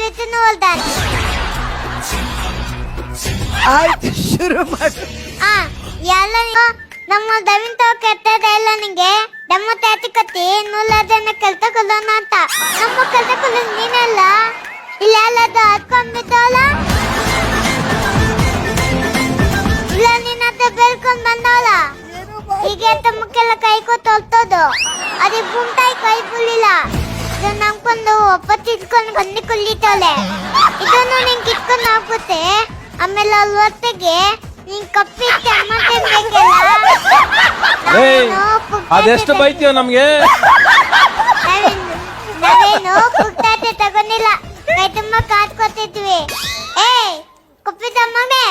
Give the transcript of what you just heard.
ವಿತನು ಹೊಲ್ದಾನ. ಆಯ್ತು ಶುರು ಮಾಡು. ಎಲ್ಲ ನಮ್ಮ ದವಿನ್ ತಾವ್ ಕೆಟ್ಟದ ಎಲ್ಲ ನಿಂಗೆ ನಮ್ಮ ತಾತಿ ಕತ್ತಿ ನೂಲದನ್ನ ಕೆಲ್ತ ಕೊಲ್ಲೋಣ ಅಂತ. ನಮ್ಮ ಕೆಲ್ತ ಕೊಲ್ಲ ನೀನಲ್ಲ ಇಲ್ಲ ಅಲ್ಲದ ಹತ್ಕೊಂಡ್ಬಿದ್ದವಲ್ಲ. ಇಲ್ಲ ನಿನ್ನ ಹತ್ರ ಬೆಳ್ಕೊಂಡ್ ಬಂದವಲ್ಲ. ಹೀಗೆ ತಮ್ಮಕ್ಕೆಲ್ಲ ಕೈ ಕೊಟ್ಟು ಹೊಲ್ತೋದು. ಅದೇ ಭೂಮ್ತಾಯಿ ಕೈ ಬುಳ್ಳಿಲ್ಲ. ಇದು ನಂಬ್ಕೊಂಡು ಒಪ್ಪತ್ತು ಇಟ್ಕೊಂಡು ಬನ್ನಿ ಕುಲ್ಲಿತಾಳೆ. ಇದನ್ನು ನಿಂಗೆ ಇಟ್ಕೊಂಡು ಹೋಗುತ್ತೆ. ಆಮೇಲೆ ಅಲ್ಲಿ ಹೊತ್ತಿಗೆ ನೀನ್ ಕಪ್ಪಿಟ್ಟು ಅಮ್ಮ ತಿನ್ಬೇಕಲ್ಲ. ಅದೆಷ್ಟು ಬೈತೀವ ನಮ್ಗೆ. ನಾವೇನು ಪುಟ್ಟಾಟೆ ತಗೊಂಡಿಲ್ಲ. ಕೈ ತುಂಬ ಕಾದ್ಕೊತಿದ್ವಿ. ಏಯ್ ಕುಪ್ಪಿದಮ್ಮನೆ